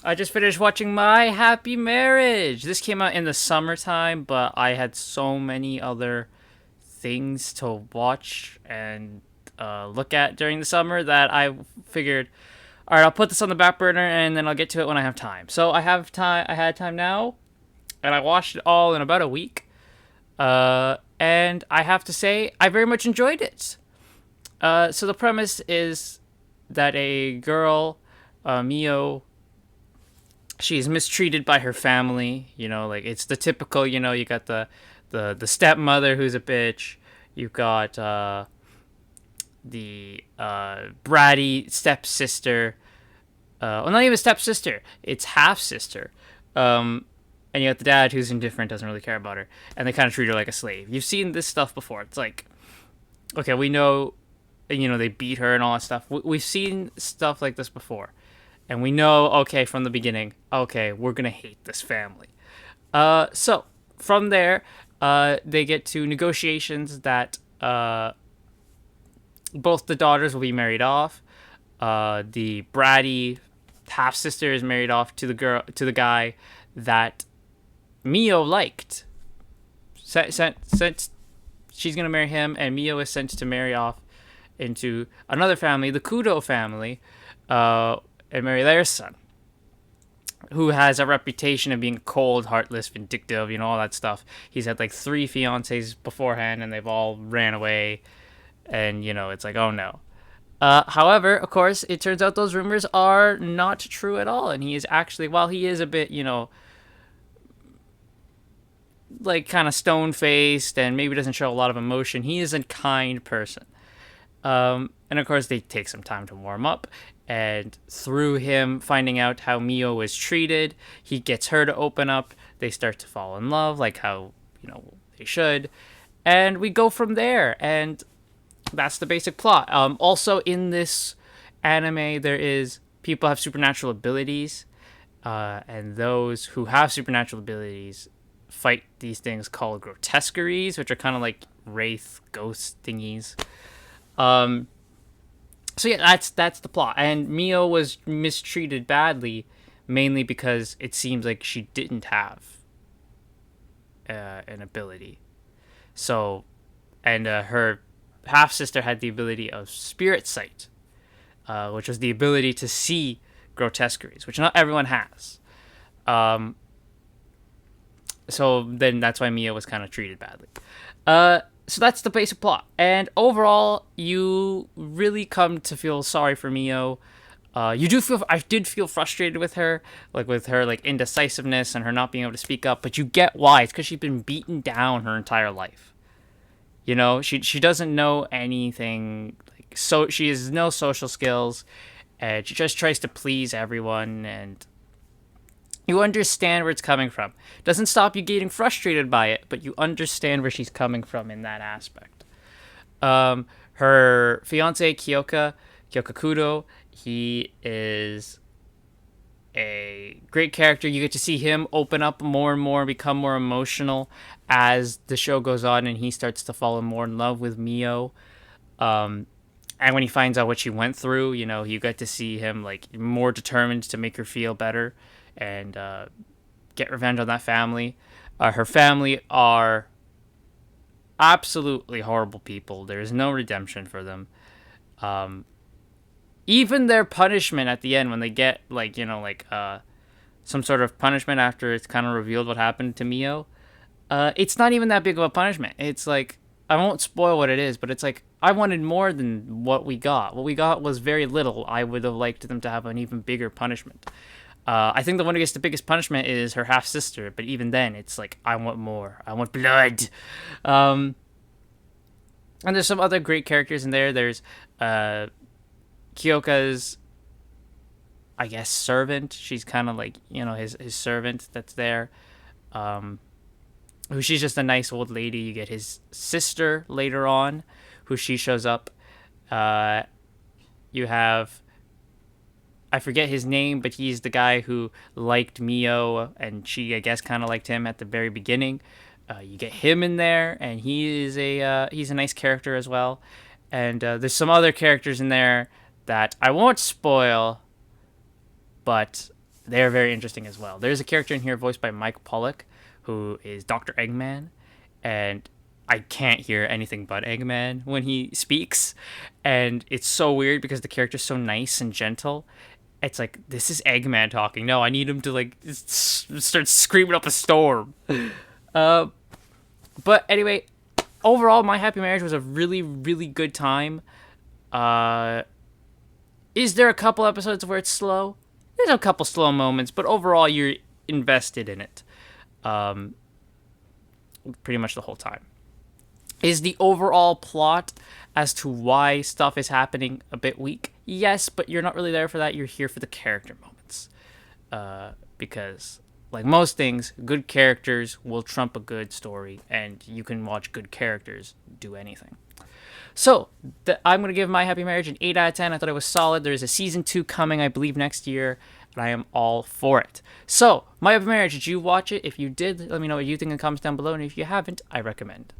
I just finished watching My Happy Marriage. This came out in the summertime, but I had so many other things to watch and look at during the summer that I figured, all right, I'll put this on the back burner and then I'll get to it when I have time. So I have time. I had time now, and I watched it all in about a week. And I have to say, I very much enjoyed it. So the premise is that a girl, Mio, she's mistreated by her family. Like it's the typical. You got the stepmother who's a bitch. You've got the bratty stepsister. Well, not even stepsister. It's half sister. And you got the dad who's indifferent, doesn't really care about her, and they kind of treat her like a slave. You've seen this stuff before. It's like, okay, we know, they beat her and all that stuff. We've seen stuff like this before, and we know, okay, from the beginning, okay, we're gonna hate this family. So from there, they get to negotiations that both the daughters will be married off. The bratty half sister is married off to the guy that Mio liked. Sent she's gonna marry him, and Mio is sent to marry off into another family, the Kudo family, and marry their son, who has a reputation of being cold, heartless, vindictive, all that stuff. He's had like 3 fiancées beforehand, and they've all ran away, and it's like, oh no. However, of course, it turns out those rumors are not true at all, and he is actually, while he is a bit, like kind of stone faced and maybe doesn't show a lot of emotion, he is a kind person. And of course, they take some time to warm up, and through him finding out how Mio was treated, he gets her to open up. They start to fall in love, like how they should, and we go from there. And that's the basic plot. Also, in this anime, there is people have supernatural abilities, and those who have supernatural abilities fight these things called grotesqueries, which are kind of like wraith ghost thingies. So yeah, that's the plot. And Mio was mistreated badly, mainly because it seems like she didn't have an ability. So, and her half sister had the ability of spirit sight, which was the ability to see grotesqueries, which not everyone has. So then that's why Mia was kind of treated badly. So that's the basic plot. And overall, you really come to feel sorry for Mio. I did feel frustrated with her, like indecisiveness and her not being able to speak up. But you get why. It's because she's been beaten down her entire life. She doesn't know anything. So she has no social skills, and she just tries to please everyone. And you understand where it's coming from. Doesn't stop you getting frustrated by it, but you understand where she's coming from in that aspect. Her fiance Kyoka Kudo, he is a great character. You get to see him open up more and more, become more emotional as the show goes on, and he starts to fall more in love with Mio. And when he finds out what she went through, you get to see him like more determined to make her feel better and get revenge on that family. Her family are absolutely horrible people. There is no redemption for them. Even their punishment at the end, when they get some sort of punishment after it's kind of revealed what happened to Mio, it's not even that big of a punishment. It's like, I won't spoil what it is, but it's like, I wanted more than what we got. What we got was very little. I would have liked them to have an even bigger punishment. I think the one who gets the biggest punishment is her half sister, but even then, it's like, I want more. I want blood. And there's some other great characters in there. There's Kyoka's, I guess, servant. She's kind of like, his servant that's there. Who she's just a nice old lady. You get his sister later on, who she shows up. You have, I forget his name, but he's the guy who liked Mio, and she, I guess, kind of liked him at the very beginning. You get him in there, and he's a nice character as well. And there's some other characters in there that I won't spoil, but they're very interesting as well. There's a character in here voiced by Mike Pollock, who is Dr. Eggman, and I can't hear anything but Eggman when he speaks, and it's so weird because the character's so nice and gentle. It's like, this is Eggman talking. No, I need him to like start screaming up a storm. Uh, but anyway, overall, My Happy Marriage was a really, really good time. Uh, is there a couple episodes where it's slow? There's a couple slow moments, but overall, you're invested in it. Um, Pretty much the whole time. Is the overall plot as to why stuff is happening a bit weak? Yes, but you're not really there for that. You're here for the character moments. Because, like most things, good characters will trump a good story, and you can watch good characters do anything. So, I'm going to give My Happy Marriage an 8 out of 10. I thought it was solid. There's a season 2 coming, I believe, next year, and I am all for it. So, My Happy Marriage, did you watch it? If you did, let me know what you think in the comments down below, and if you haven't, I recommend.